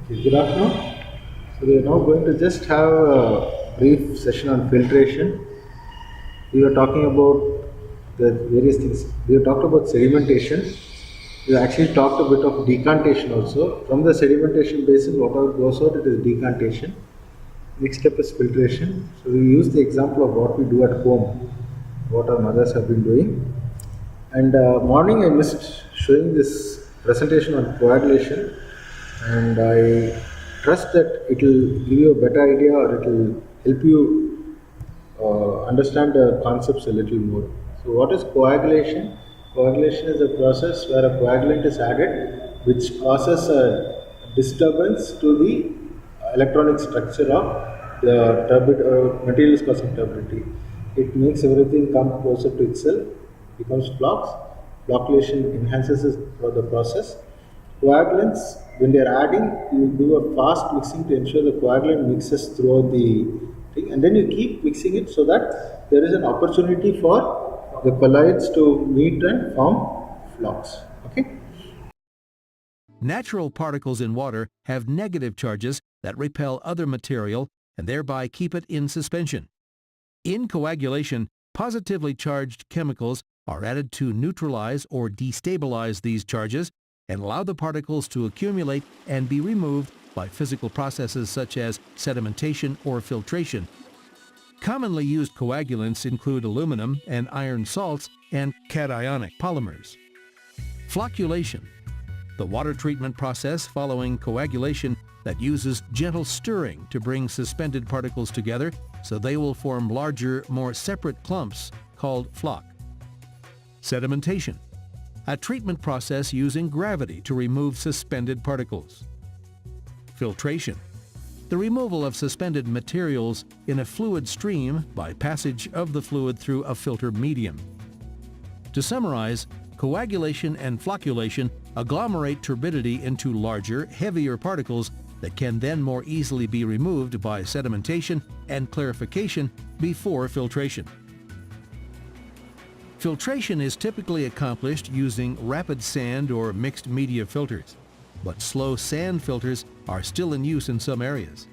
Okay, good afternoon. So we are now going to just have a brief session on filtration. We were talking about the various things. We have talked about sedimentation. We actually talked a bit of decantation also. From the sedimentation basin, whatever goes out, it is decantation. Next step is filtration. So we use the example of what we do at home, what our mothers have been doing. And morning I missed showing this presentation on coagulation, and I trust that it will give you a better idea or it will help you understand the concepts a little more. So, what is coagulation? Coagulation is a process where a coagulant is added, which causes a disturbance to the electronic structure of the turbid material is causing turbidity. It makes everything come closer to itself, becomes flocks. Flocculation enhances the process. Coagulants, when they are adding, you do a fast mixing to ensure the coagulant mixes throughout the thing, and then you keep mixing it so that there is an opportunity for the colloids to meet and form flocks. Okay. Natural particles in water have negative charges that repel other material and thereby keep it in suspension. In coagulation, positively charged chemicals are added to neutralize or destabilize these charges and allow the particles to accumulate and be removed by physical processes such as sedimentation or filtration. Commonly used coagulants include aluminum and iron salts and cationic polymers. Flocculation, the water treatment process following coagulation that uses gentle stirring to bring suspended particles together so they will form larger, more separate clumps called floc. Sedimentation, a treatment process using gravity to remove suspended particles. Filtration, the removal of suspended materials in a fluid stream by passage of the fluid through a filter medium. To summarize, coagulation and flocculation agglomerate turbidity into larger, heavier particles that can then more easily be removed by sedimentation and clarification before filtration. Filtration is typically accomplished using rapid sand or mixed media filters, but slow sand filters are still in use in some areas.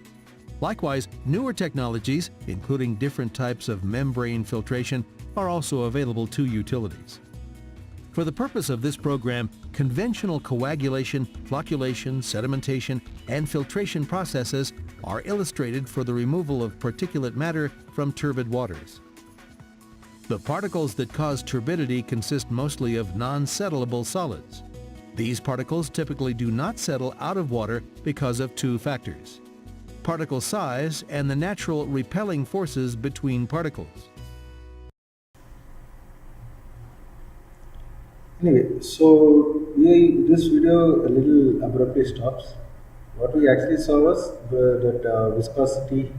Likewise, newer technologies, including different types of membrane filtration, are also available to utilities. For the purpose of this program, conventional coagulation, flocculation, sedimentation, and filtration processes are illustrated for the removal of particulate matter from turbid waters. The particles that cause turbidity consist mostly of non-settlable solids. These particles typically do not settle out of water because of two factors: particle size and the natural repelling forces between particles. Anyway, so this video a little abruptly stops. What we actually saw was that viscosity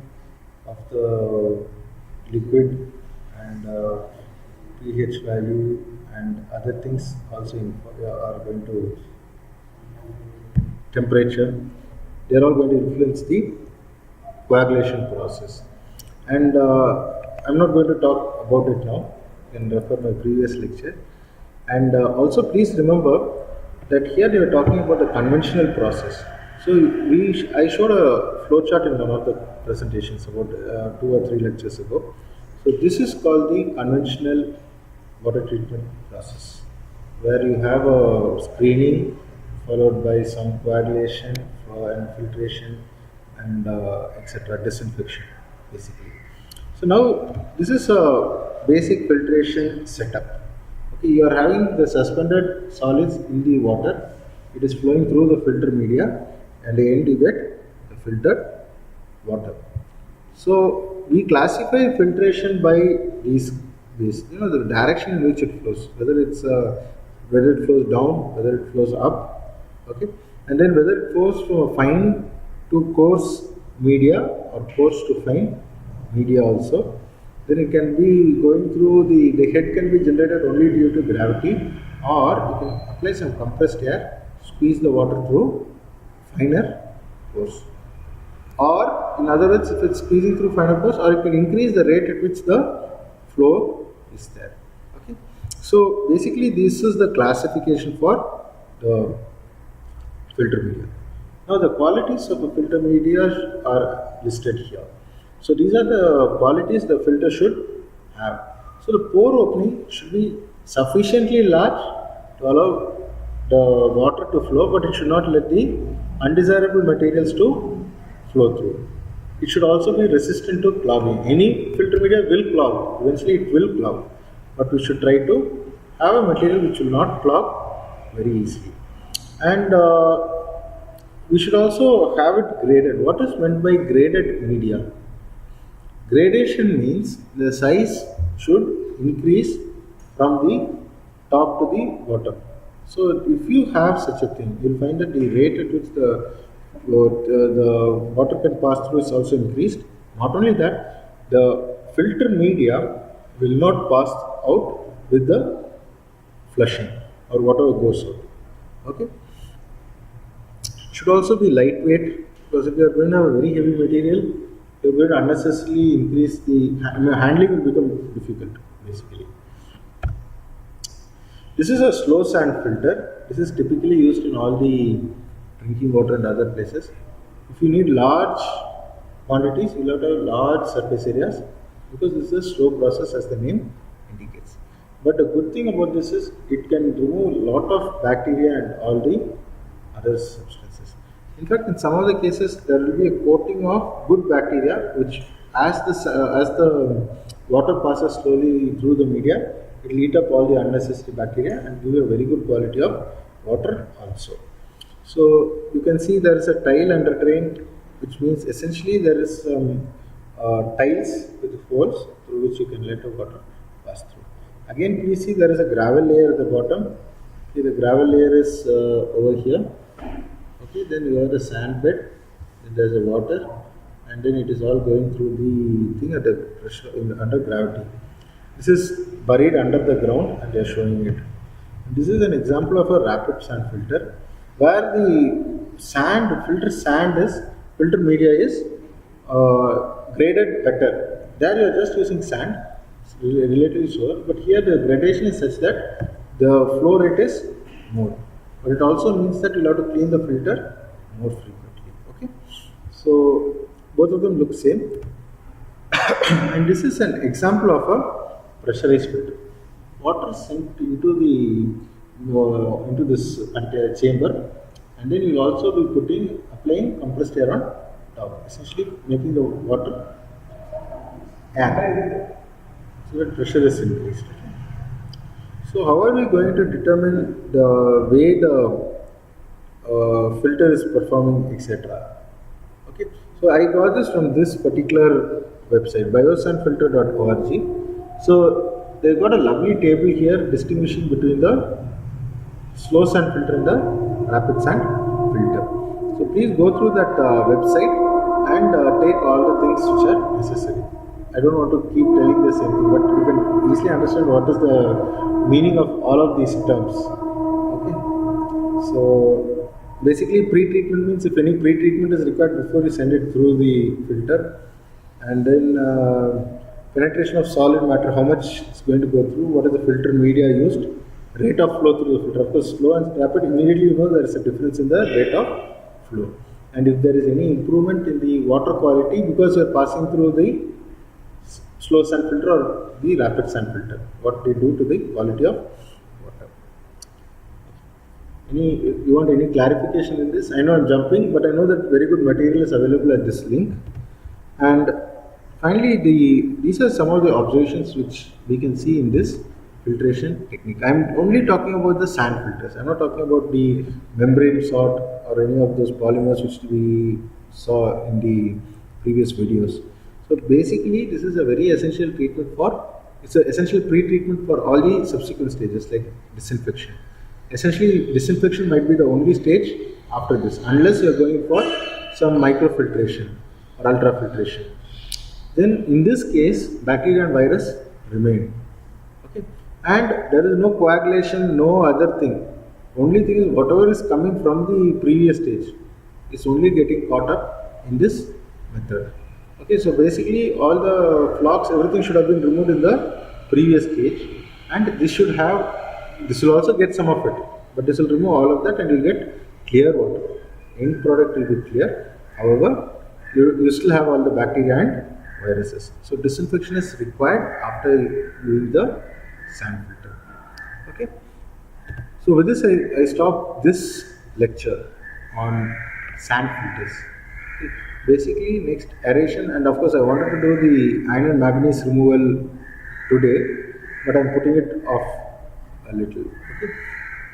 of the liquid and pH value and other things also are going to temperature. They are all going to influence the coagulation process. And I'm not going to talk about it now. You can refer my previous lecture. And also, please remember that here they are talking about the conventional process. So I showed a flow chart in one of the presentations about 2 or 3 lectures ago. So this is called the conventional water treatment process, where you have a screening followed by some coagulation and filtration and etc. disinfection basically. So now this is a basic filtration setup. Okay, you are having the suspended solids in the water. It is flowing through the filter media, and at the end you get the filtered water. So we classify filtration by these the direction in which it flows, whether it flows down, whether it flows up, okay, and then whether it flows from a fine to coarse media or coarse to fine media also. Then it can be going through the head can be generated only due to gravity, or you can apply some compressed air, squeeze the water through finer pores. Or in other words, if it's squeezing through finer pores, or it can increase the rate at which the flow is there. Okay. So basically, this is the classification for the filter media. Now the qualities of a filter media are listed here. So these are the qualities the filter should have. So the pore opening should be sufficiently large to allow the water to flow, but it should not let the undesirable materials to flow through. It should also be resistant to clogging. Any filter media will clog. Eventually, it will clog, but we should try to have a material which will not clog very easily. And we should also have it graded. What is meant by graded media? Gradation means the size should increase from the top to the bottom. So if you have such a thing, you'll find that the rate at which the water can pass through is also increased. Not only that, the filter media will not pass out with the flushing or whatever goes out. Okay. Should also be lightweight, because if you are going to have a very heavy material, you are going to unnecessarily increase the handling will become difficult basically. This is a slow sand filter. This is typically used in all the drinking water and other places. If you need large quantities, you will have to have large surface areas, because this is a slow process as the name indicates. But the good thing about this is it can remove a lot of bacteria and all the other substances. In fact, in some of the cases, there will be a coating of good bacteria, which as the water passes slowly through the media, it will eat up all the unnecessary bacteria and give you a very good quality of water also. So you can see there is a tile under drain, which means essentially there is some tiles with holes through which you can let the water pass through. Again, please see there is a gravel layer at the bottom. Okay, the gravel layer is over here. Okay, then you have the sand bed, then there is a water, and then it is all going through the thing at the pressure under gravity. This is buried under the ground and they are showing it. This is an example of a rapid sand filter where the filter media is graded better. There you are just using sand, it's relatively slower, but here the gradation is such that the flow rate is more. But it also means that you'll have to clean the filter more frequently. Okay, so both of them look same, and this is an example of a pressurized filter. Water sent into this chamber, and then you'll also be applying compressed air on top, essentially making the water air, so that pressure is increased. So how are we going to determine the way the filter is performing, etc.? Okay, so I got this from this particular website, biosandfilter.org. So they've got a lovely table here distinguishing between the slow sand filter and the rapid sand filter. So please go through that website and take all the things which are necessary. I don't want to keep telling the same thing, but you can easily understand what is the meaning of all of these terms. Okay, so basically pre-treatment means if any pre-treatment is required before you send it through the filter, and then penetration of solid matter, how much is going to go through, what is the filter media used, rate of flow through the filter. Of course, slow and rapid, immediately you know there is a difference in the rate of flow, and if there is any improvement in the water quality because you are passing through the slow sand filter or the rapid sand filter, what they do to the quality of water. You want any clarification in this? I know I'm jumping, but I know that very good material is available at this link. And finally, these are some of the observations which we can see in this filtration technique. I'm only talking about the sand filters. I'm not talking about the membrane sort or any of those polymers which we saw in the previous videos. So basically, this is a very essential treatment it's an essential pre-treatment for all the subsequent stages like disinfection. Essentially, disinfection might be the only stage after this, unless you are going for some microfiltration or ultrafiltration. Then in this case, bacteria and virus remain. Okay, and there is no coagulation, no other thing. Only thing is whatever is coming from the previous stage is only getting caught up in this method. Okay, so basically all the flocks, everything should have been removed in the previous stage, and this will also get some of it, but this will remove all of that and you will get clear water. end product will be clear. However, you still have all the bacteria and viruses. So disinfection is required after using the sand filter. Okay. So with this, I stop this lecture on sand filters. Okay. Basically, next aeration, and of course, I wanted to do the iron and manganese removal today, but I'm putting it off a little. Okay,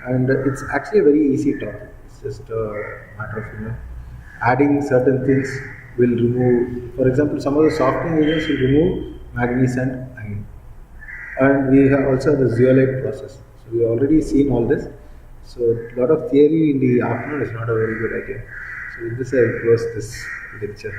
and it's actually a very easy topic. It's just a matter of adding certain things will remove. For example, some of the softening agents will remove manganese and iron, and we have also the zeolite process. So we already seen all this. So a lot of theory in the afternoon is not a very good idea. So with this I close this lecture.